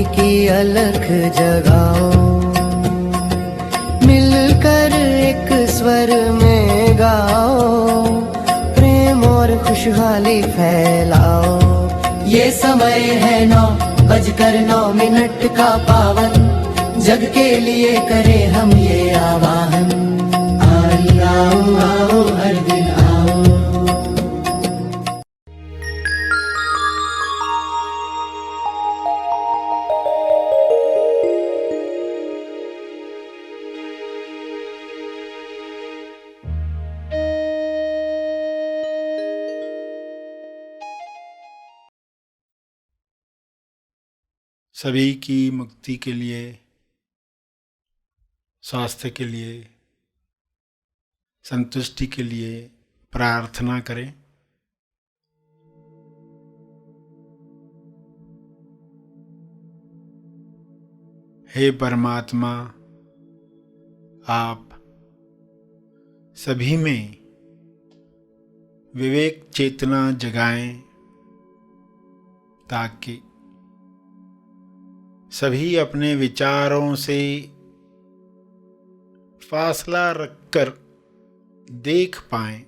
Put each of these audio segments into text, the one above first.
की अलख जगाओ, मिलकर एक स्वर में गाओ, प्रेम और खुशहाली फैलाओ। ये समय है 9:09 का पावन, जग के लिए करें हम ये आवाहन। आओ आओ हर दिन आओ। सभी की मुक्ति के लिए, स्वास्थ्य के लिए, संतुष्टि के लिए प्रार्थना करें। हे परमात्मा, आप सभी में विवेक चेतना जगाएं, ताकि सभी अपने विचारों से फासला रखकर देख पाएं,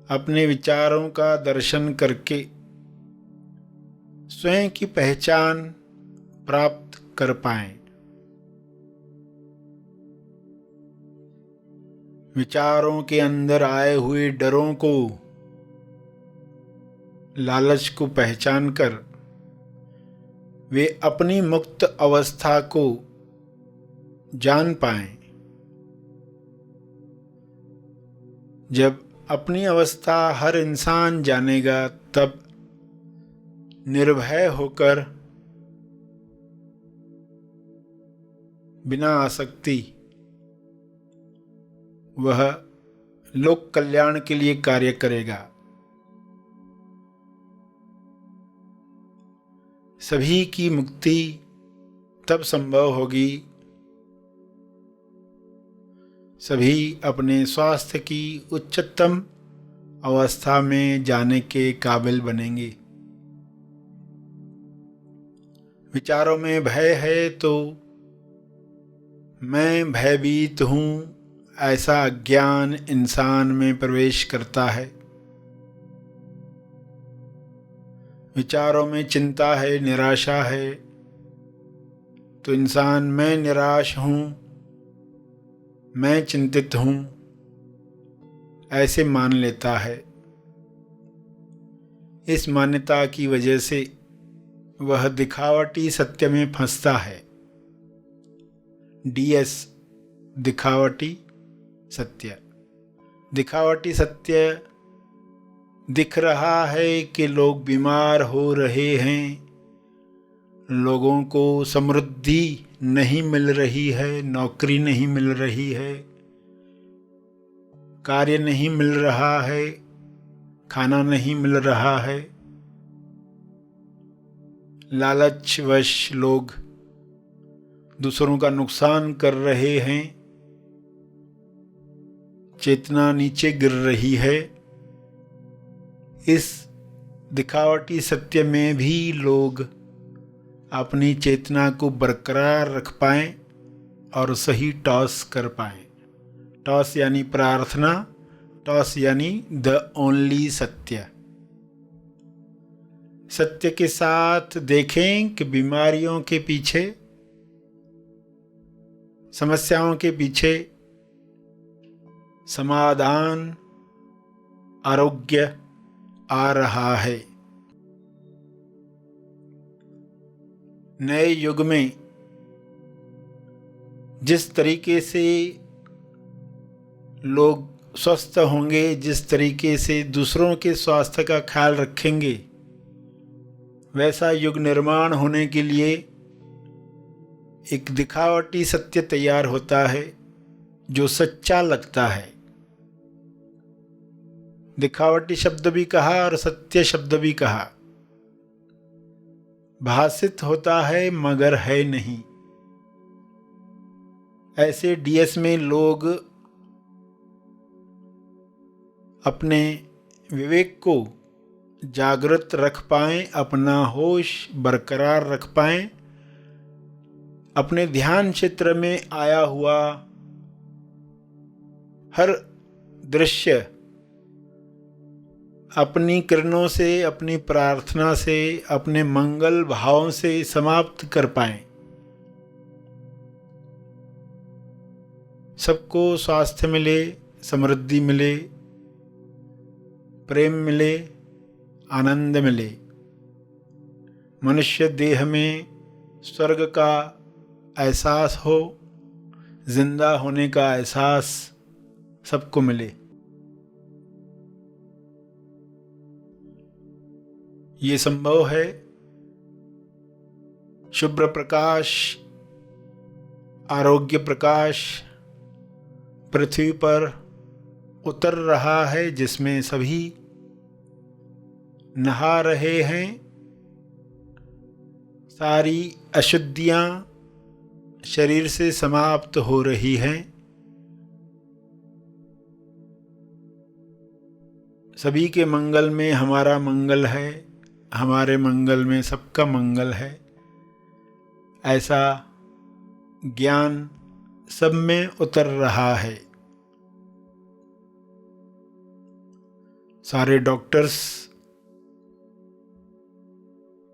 अपने विचारों का दर्शन करके स्वयं की पहचान प्राप्त कर पाएं। विचारों के अंदर आए हुए डरों को, लालच को पहचान कर वे अपनी मुक्त अवस्था को जान पाएं। जब अपनी अवस्था हर इंसान जानेगा, तब निर्भय होकर बिना आसक्ति वह लोक कल्याण के लिए कार्य करेगा। सभी की मुक्ति तब संभव होगी, सभी अपने स्वास्थ्य की उच्चतम अवस्था में जाने के काबिल बनेंगे। विचारों में भय है तो मैं भयभीत हूँ, ऐसा अज्ञान इंसान में प्रवेश करता है। विचारों में चिंता है, निराशा है, तो इंसान मैं निराश हूँ, मैं चिंतित हूँ, ऐसे मान लेता है। इस मान्यता की वजह से वह दिखावटी सत्य में फंसता है। DS दिखावटी सत्य। दिखावटी सत्य दिख रहा है कि लोग बीमार हो रहे हैं, लोगों को समृद्धि नहीं मिल रही है, नौकरी नहीं मिल रही है, कार्य नहीं मिल रहा है, खाना नहीं मिल रहा है। लालचवश लोग दूसरों का नुकसान कर रहे हैं, चेतना नीचे गिर रही है। इस दिखावटी सत्य में भी लोग अपनी चेतना को बरकरार रख पाएं और सही टॉस कर पाएं। टॉस यानी प्रार्थना, टॉस यानी द ओनली सत्य। सत्य के साथ देखें कि बीमारियों के पीछे, समस्याओं के पीछे समाधान, आरोग्य आ रहा है। नए युग में जिस तरीके से लोग स्वस्थ होंगे, जिस तरीके से दूसरों के स्वास्थ्य का ख्याल रखेंगे, वैसा युग निर्माण होने के लिए एक दिखावटी सत्य तैयार होता है जो सच्चा लगता है। दिखावटी शब्द भी कहा और सत्य शब्द भी कहा। भासित होता है मगर है नहीं। ऐसे DS में लोग अपने विवेक को जागृत रख पाएं, अपना होश बरकरार रख पाएं, अपने ध्यान क्षेत्र में आया हुआ हर दृश्य अपनी किरणों से, अपनी प्रार्थना से, अपने मंगल भावों से समाप्त कर पाएं। सबको स्वास्थ्य मिले, समृद्धि मिले, प्रेम मिले, आनंद मिले। मनुष्य देह में स्वर्ग का एहसास हो, जिंदा होने का एहसास सबको मिले। ये संभव है। शुभ्र प्रकाश, आरोग्य प्रकाश पृथ्वी पर उतर रहा है, जिसमें सभी नहा रहे हैं। सारी अशुद्धियां शरीर से समाप्त हो रही हैं। सभी के मंगल में हमारा मंगल है, हमारे मंगल में सबका मंगल है। ऐसा ज्ञान सब में उतर रहा है। सारे डॉक्टर्स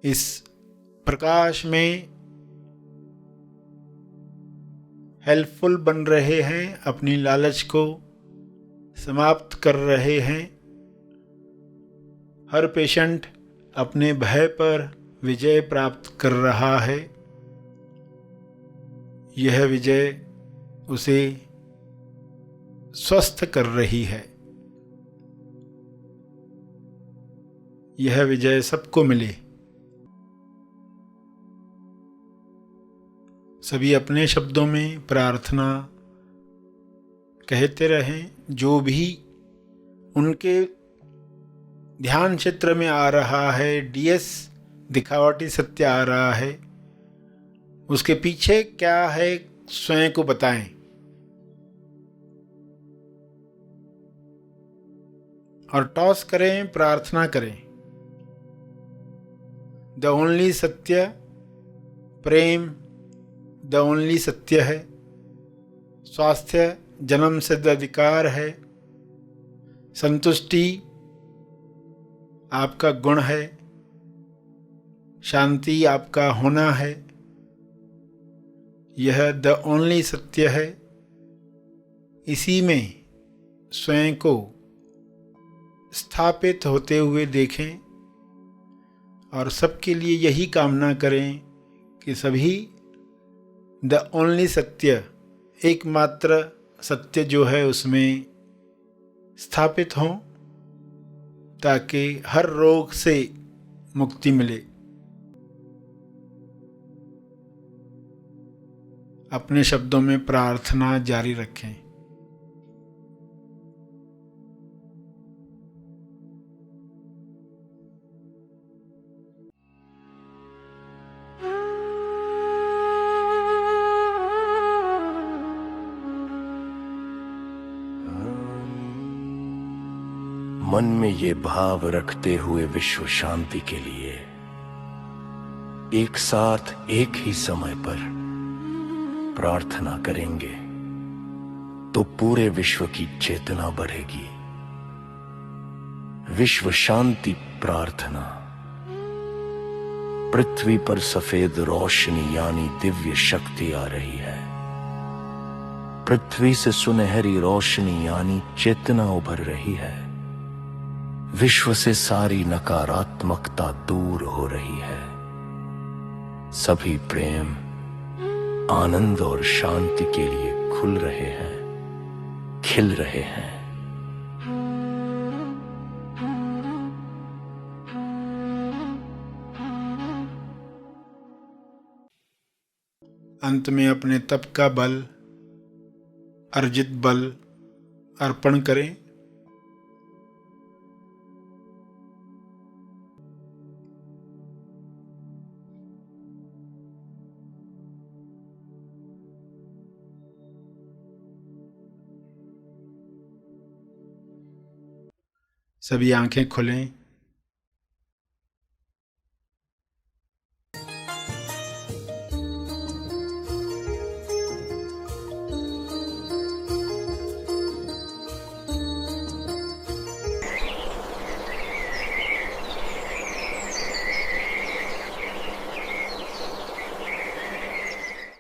इस प्रकाश में हेल्पफुल बन रहे हैं, अपनी लालच को समाप्त कर रहे हैं। हर पेशेंट अपने भय पर विजय प्राप्त कर रहा है। यह विजय उसे स्वस्थ कर रही है। यह विजय सबको मिले। सभी अपने शब्दों में प्रार्थना कहते रहें। जो भी उनके ध्यान क्षेत्र में आ रहा है, डीएस दिखावटी सत्य आ रहा है, उसके पीछे क्या है स्वयं को बताएं। और टॉस करें, प्रार्थना करें। द ओनली सत्य, प्रेम द ओनली सत्य है। स्वास्थ्य जन्म सिद्ध अधिकार है। संतुष्टि आपका गुण है। शांति आपका होना है। यह द ओनली सत्य है। इसी में स्वयं को स्थापित होते हुए देखें और सबके लिए यही कामना करें कि सभी द ओनली सत्य, एकमात्र सत्य जो है उसमें स्थापित हों, ताकि हर रोग से मुक्ति मिले। अपने शब्दों में प्रार्थना जारी रखें। मन में ये भाव रखते हुए विश्व शांति के लिए एक साथ एक ही समय पर प्रार्थना करेंगे तो पूरे विश्व की चेतना बढ़ेगी। विश्व शांति प्रार्थना। पृथ्वी पर सफेद रोशनी यानी दिव्य शक्ति आ रही है। पृथ्वी से सुनहरी रोशनी यानी चेतना उभर रही है। विश्व से सारी नकारात्मकता दूर हो रही है। सभी प्रेम, आनंद और शांति के लिए खुल रहे हैं, खिल रहे हैं। अंत में अपने तप का बल, अर्जित बल अर्पण करें। सभी आंखें खुलें।